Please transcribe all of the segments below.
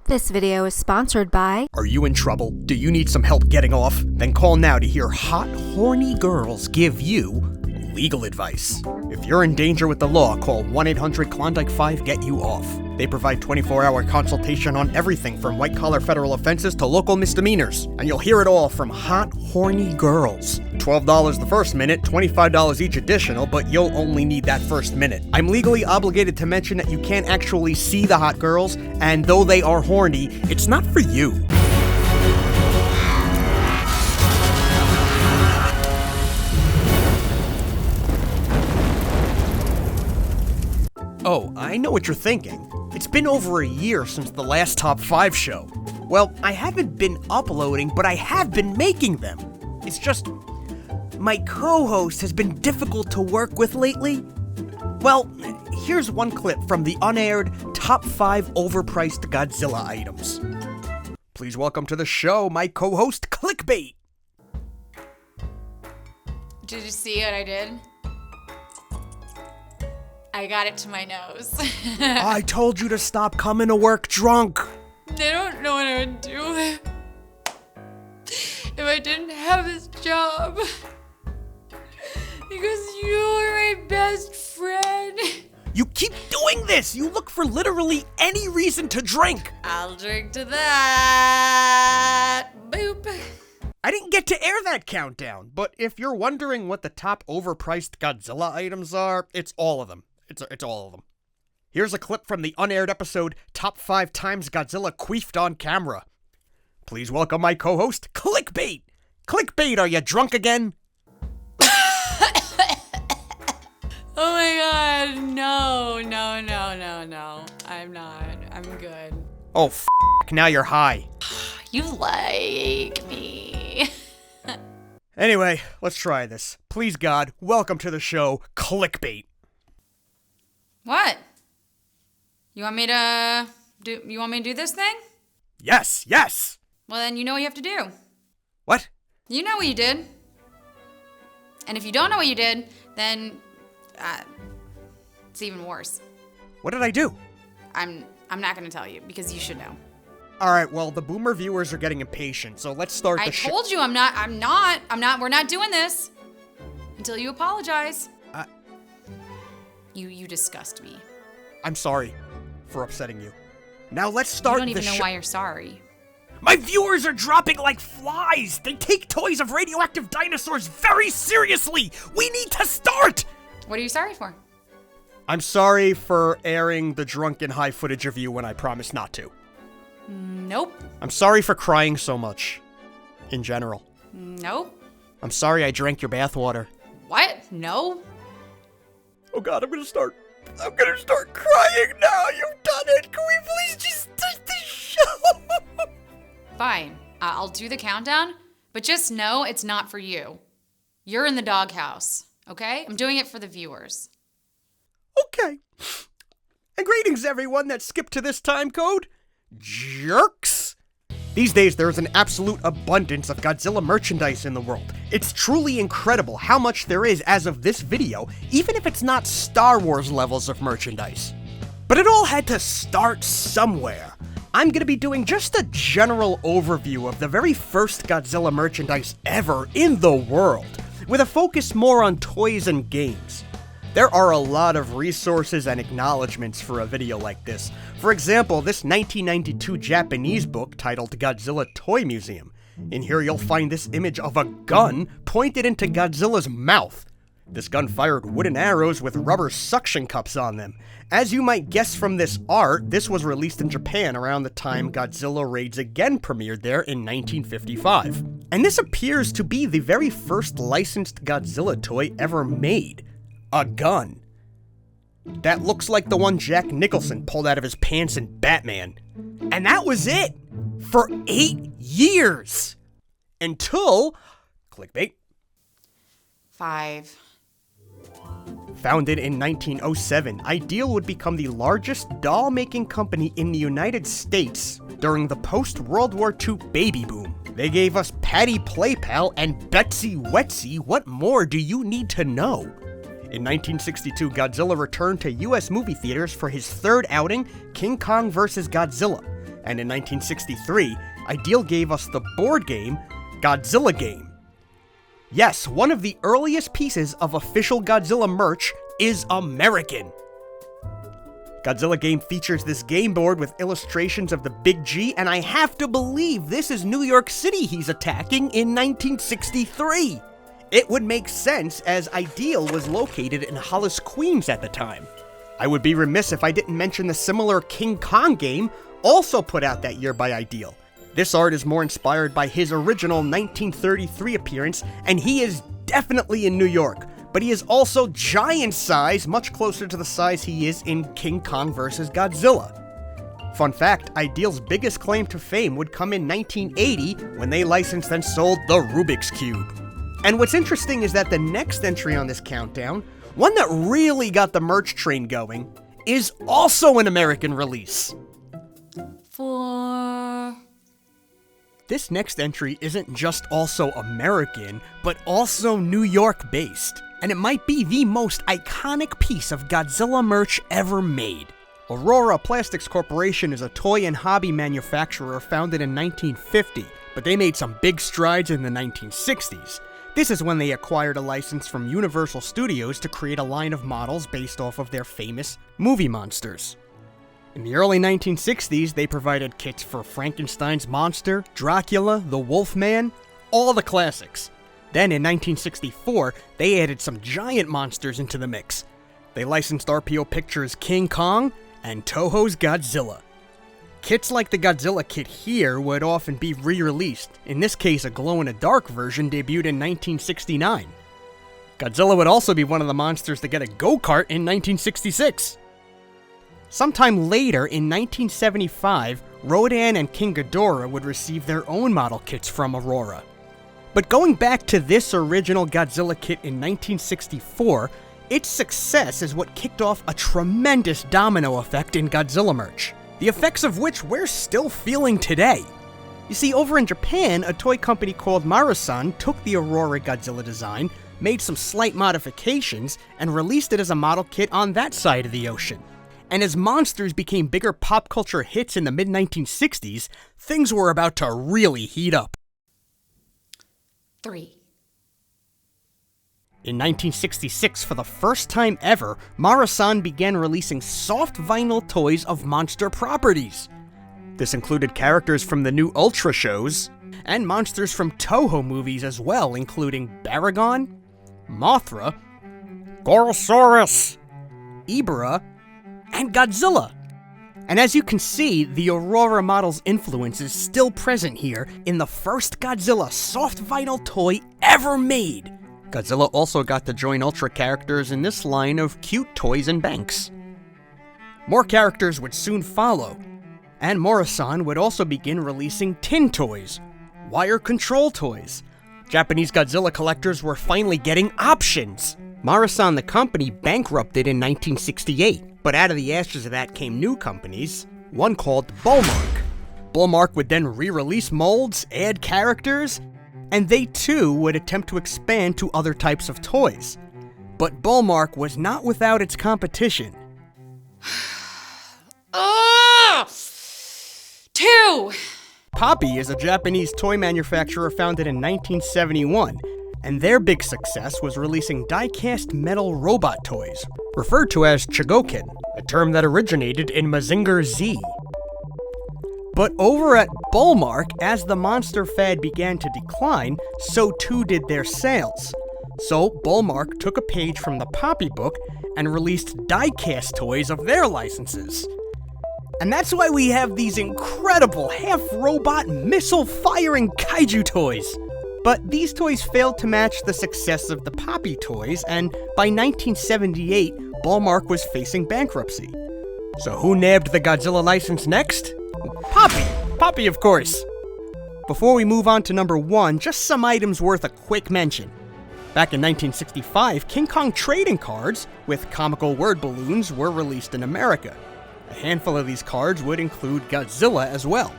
This video is sponsored by... Are you in trouble? Do you need some help getting off? Then call now to hear hot, horny girls give you legal advice. If you're in danger with the law, call 1-800-Klondike-5-GET-YOU-OFF. They provide 24-hour consultation on everything from white-collar federal offenses to local misdemeanors. And you'll hear it all from hot, horny girls. $12 the first minute, $25 each additional, but you'll only need that first minute. I'm legally obligated to mention that you can't actually see the hot girls, and though they are horny, it's not for you. Oh, I know what you're thinking. It's been over a year since the last Top 5 show. Well, I haven't been uploading, but I have been making them. It's just, my co-host has been difficult to work with lately. Well, here's one clip from the unaired Top 5 Overpriced Godzilla Items. Please welcome to the show my co-host, Clickbait. Did you see what I did? I got it to my nose. I told you to stop coming to work drunk. They don't know what I would do if I didn't have this job. Because you're my best friend. You keep doing this! You look for literally any reason to drink! I'll drink to that. Boop. I didn't get to air that countdown, but if you're wondering what the top overpriced Godzilla items are, it's all of them. It's all of them. Here's a clip from the unaired episode, Top 5 Times Godzilla Queefed on Camera. Please welcome my co-host, Clickbait! Clickbait, are you drunk again? Oh my god, no. I'm not. I'm good. Oh, now you're high. You like me. Anyway, let's try this. Please God, welcome to the show, Clickbait. What? You want me to do this thing? Yes. Well, then you know what you have to do. What? You know what you did. And if you don't know what you did, then it's even worse. What did I do? I'm not going to tell you because you should know. All right, well, the boomer viewers are getting impatient, so let's start the show. I told you we're not doing this until you apologize. You disgust me. I'm sorry for upsetting you. Now let's start the show. You don't even know why you're sorry. My viewers are dropping like flies. They take toys of radioactive dinosaurs very seriously. We need to start. What are you sorry for? I'm sorry for airing the drunken high footage of you when I promised not to. Nope. I'm sorry for crying so much. In general. Nope. I'm sorry I drank your bathwater. What? No. Oh God, I'm gonna start crying now. You've done it. Can we please just start the show? Fine. I'll do the countdown, but just know it's not for you. You're in the doghouse, okay? I'm doing it for the viewers. Okay. And greetings, everyone that skipped to this time code. Jerks! These days, there is an absolute abundance of Godzilla merchandise in the world. It's truly incredible how much there is as of this video, even if it's not Star Wars levels of merchandise. But it all had to start somewhere. I'm gonna be doing just a general overview of the very first Godzilla merchandise ever in the world, with a focus more on toys and games. There are a lot of resources and acknowledgements for a video like this. For example, this 1992 Japanese book titled Godzilla Toy Museum. In here you'll find this image of a gun pointed into Godzilla's mouth. This gun fired wooden arrows with rubber suction cups on them. As you might guess from this art, this was released in Japan around the time Godzilla Raids Again premiered there in 1955. And this appears to be the very first licensed Godzilla toy ever made. A gun. That looks like the one Jack Nicholson pulled out of his pants in Batman. And that was it! For 8 years! Until... Clickbait. 5. Founded in 1907, Ideal would become the largest doll-making company in the United States during the post-World War II baby boom. They gave us Patty Playpal and Betsy Wetsy. What more do you need to know? In 1962, Godzilla returned to US movie theaters for his third outing, King Kong vs. Godzilla. And in 1963, Ideal gave us the board game Godzilla Game. Yes, one of the earliest pieces of official Godzilla merch is American. Godzilla Game features this game board with illustrations of the Big G, and I have to believe this is New York City he's attacking in 1963. It would make sense, as Ideal was located in Hollis, Queens at the time. I would be remiss if I didn't mention the similar King Kong game, also put out that year by Ideal. This art is more inspired by his original 1933 appearance, and he is definitely in New York, but he is also giant size, much closer to the size he is in King Kong vs. Godzilla. Fun fact, Ideal's biggest claim to fame would come in 1980 when they licensed and sold the Rubik's Cube. And what's interesting is that the next entry on this countdown, one that really got the merch train going, is also an American release. 4. This next entry isn't just also American, but also New York based, and it might be the most iconic piece of Godzilla merch ever made. Aurora Plastics Corporation is a toy and hobby manufacturer founded in 1950, but they made some big strides in the 1960s. This is when they acquired a license from Universal Studios to create a line of models based off of their famous movie monsters. In the early 1960s, they provided kits for Frankenstein's monster, Dracula, the Wolfman, all the classics. Then in 1964, they added some giant monsters into the mix. They licensed RPO Pictures' King Kong and Toho's Godzilla. Kits like the Godzilla kit here would often be re-released. In this case, a glow-in-the-dark version debuted in 1969. Godzilla would also be one of the monsters to get a go-kart in 1966. Sometime later, in 1975, Rodan and King Ghidorah would receive their own model kits from Aurora. But going back to this original Godzilla kit in 1964, its success is what kicked off a tremendous domino effect in Godzilla merch, the effects of which we're still feeling today. You see, over in Japan, a toy company called Marasan took the Aurora Godzilla design, made some slight modifications, and released it as a model kit on that side of the ocean. And as monsters became bigger pop culture hits in the mid-1960s, things were about to really heat up. 3. In 1966, for the first time ever, Marasan began releasing soft vinyl toys of monster properties. This included characters from the new Ultra shows, and monsters from Toho movies as well, including Baragon, Mothra, Gorosaurus, Ibra, and Godzilla. And as you can see, the Aurora model's influence is still present here in the first Godzilla soft vinyl toy ever made. Godzilla also got to join Ultra characters in this line of cute toys and banks. More characters would soon follow, and Marasan would also begin releasing tin toys, wire control toys. Japanese Godzilla collectors were finally getting options. Marasan the company bankrupted in 1968, but out of the ashes of that came new companies, one called Bullmark. Bullmark would then re-release molds, add characters, and they too would attempt to expand to other types of toys. But Bullmark was not without its competition. 2. Poppy is a Japanese toy manufacturer founded in 1971, and their big success was releasing die-cast metal robot toys, referred to as Chogokin, a term that originated in Mazinger Z. But over at Bullmark, as the monster fad began to decline, so too did their sales. So Bullmark took a page from the Poppy book and released die-cast toys of their licenses. And that's why we have these incredible half-robot missile-firing kaiju toys. But these toys failed to match the success of the Poppy toys, and by 1978, Bullmark was facing bankruptcy. So who nabbed the Godzilla license next? Poppy! Poppy, of course! Before we move on to number 1, just some items worth a quick mention. Back in 1965, King Kong trading cards with comical word balloons were released in America. A handful of these cards would include Godzilla as well.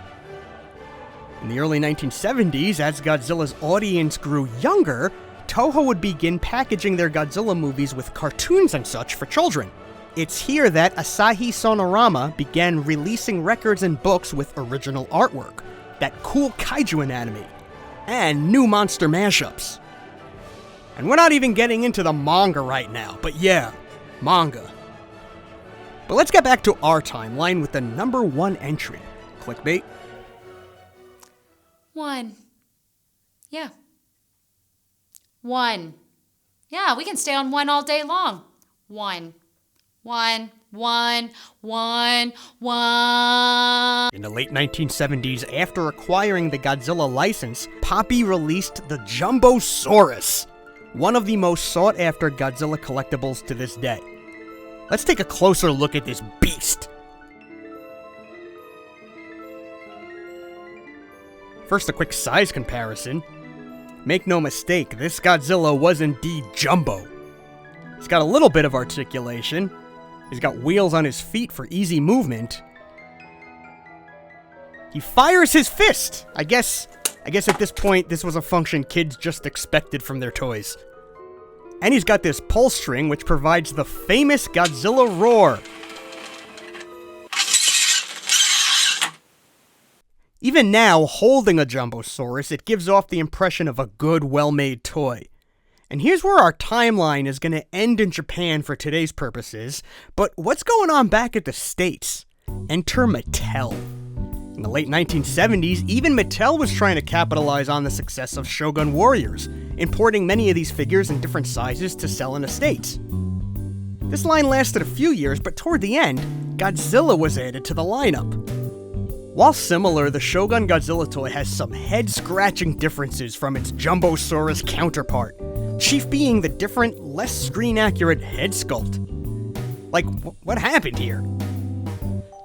In the early 1970s, as Godzilla's audience grew younger, Toho would begin packaging their Godzilla movies with cartoons and such for children. It's here that Asahi Sonorama began releasing records and books with original artwork, that cool kaiju anatomy, and new monster mashups. And we're not even getting into the manga right now, but yeah, manga. But let's get back to our timeline with the number 1 entry. Clickbait. 1. Yeah. 1. Yeah, we can stay on 1 all day long. 1. 1. 1. 1. 1. In the late 1970s, after acquiring the Godzilla license, Poppy released the Jumbosaurus, one of the most sought-after Godzilla collectibles to this day. Let's take a closer look at this beast. First, a quick size comparison. Make no mistake, this Godzilla was indeed jumbo. He's got a little bit of articulation. He's got wheels on his feet for easy movement. He fires his fist! I guess at this point, this was a function kids just expected from their toys. And he's got this pull string, which provides the famous Godzilla roar. Even now, holding a Jumbosaurus, it gives off the impression of a good, well-made toy. And here's where our timeline is going to end in Japan for today's purposes, but what's going on back at the States? Enter Mattel. In the late 1970s, even Mattel was trying to capitalize on the success of Shogun Warriors, importing many of these figures in different sizes to sell in the States. This line lasted a few years, but toward the end, Godzilla was added to the lineup. While similar, the Shogun Godzilla toy has some head-scratching differences from its Jumbosaurus counterpart, chief being the different, less screen-accurate head sculpt. Like, what happened here?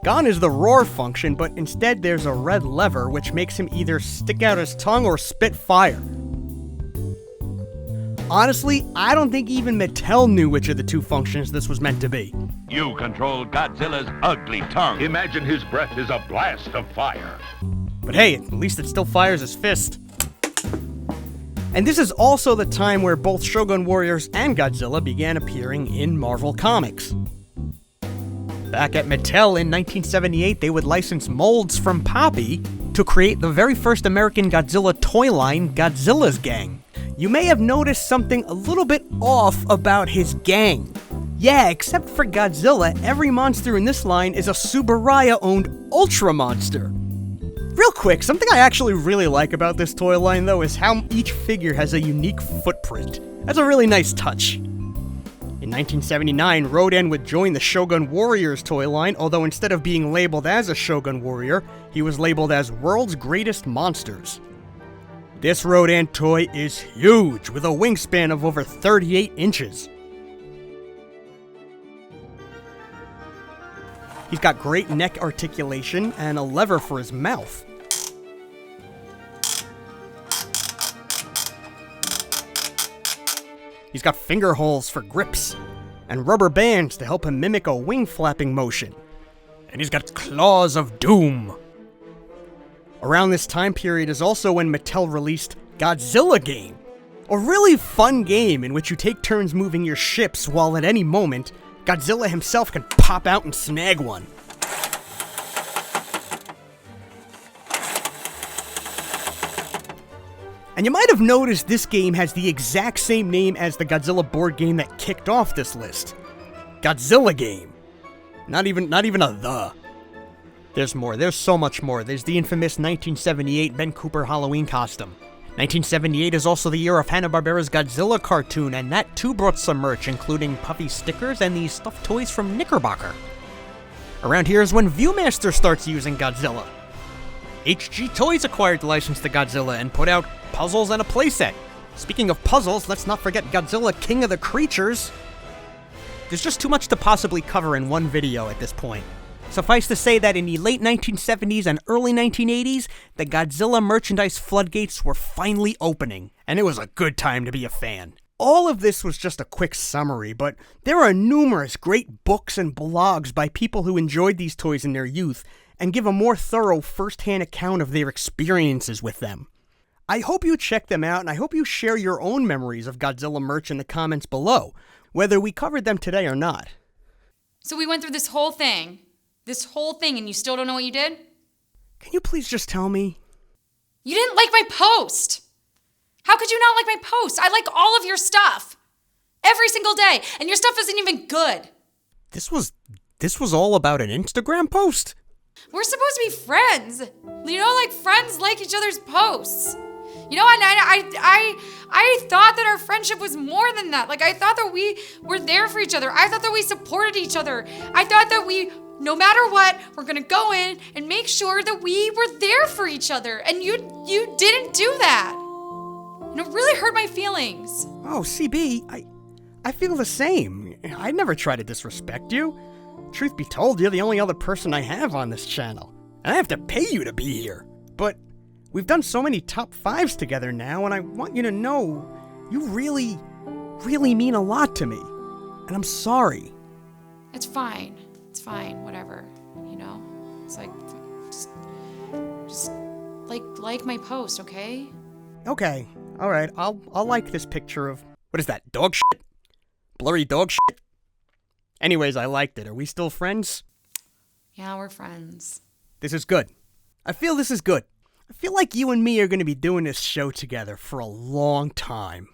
Gone is the roar function, but instead there's a red lever which makes him either stick out his tongue or spit fire. Honestly, I don't think even Mattel knew which of the two functions this was meant to be. You control Godzilla's ugly tongue. Imagine his breath is a blast of fire. But hey, at least it still fires his fist. And this is also the time where both Shogun Warriors and Godzilla began appearing in Marvel Comics. Back at Mattel in 1978, they would license molds from Poppy to create the very first American Godzilla toy line, Godzilla's Gang. You may have noticed something a little bit off about his gang. Yeah, except for Godzilla, every monster in this line is a Tsuburaya-owned Ultra Monster. Real quick, something I actually really like about this toy line, though, is how each figure has a unique footprint. That's a really nice touch. In 1979, Rodan would join the Shogun Warriors toy line, although instead of being labeled as a Shogun Warrior, he was labeled as World's Greatest Monsters. This Rodan toy is huge, with a wingspan of over 38 inches. He's got great neck articulation and a lever for his mouth. He's got finger holes for grips, and rubber bands to help him mimic a wing flapping motion. And he's got claws of doom. Around this time period is also when Mattel released Godzilla Game, a really fun game in which you take turns moving your ships while at any moment, Godzilla himself can pop out and snag one. And you might have noticed this game has the exact same name as the Godzilla board game that kicked off this list. Godzilla Game. Not even a the. There's more. There's so much more. There's the infamous 1978 Ben Cooper Halloween costume. 1978 is also the year of Hanna-Barbera's Godzilla cartoon, and that too brought some merch, including puffy stickers and these stuffed toys from Knickerbocker. Around here is when Viewmaster starts using Godzilla. HG Toys acquired the license to Godzilla and put out puzzles and a playset. Speaking of puzzles, let's not forget Godzilla King of the Creatures. There's just too much to possibly cover in one video at this point. Suffice to say that in the late 1970s and early 1980s, the Godzilla merchandise floodgates were finally opening, and it was a good time to be a fan. All of this was just a quick summary, but there are numerous great books and blogs by people who enjoyed these toys in their youth and give a more thorough first-hand account of their experiences with them. I hope you check them out, and I hope you share your own memories of Godzilla merch in the comments below, whether we covered them today or not. So we went through this whole thing, and you still don't know what you did? Can you please just tell me? You didn't like my post. How could you not like my post? I like all of your stuff. Every single day. And your stuff isn't even good. This was all about an Instagram post? We're supposed to be friends. You know, like friends like each other's posts. You know, and I thought that our friendship was more than that. Like, I thought that we were there for each other. I thought that we supported each other. I thought that we, no matter what, we're gonna go in and make sure that we were there for each other. And you didn't do that. And it really hurt my feelings. Oh, CB, I feel the same. I never try to disrespect you. Truth be told, you're the only other person I have on this channel. And I have to pay you to be here. But we've done so many top 5s together now, and I want you to know you really, really mean a lot to me. And I'm sorry. It's fine. It's fine. Whatever. You know? It's like, just like my post, okay? Okay. Alright, I'll like this picture of, what is that, dog shit? Blurry dog shit? Anyways, I liked it. Are we still friends? Yeah, we're friends. This is good. I feel this is good. I feel like you and me are going to be doing this show together for a long time.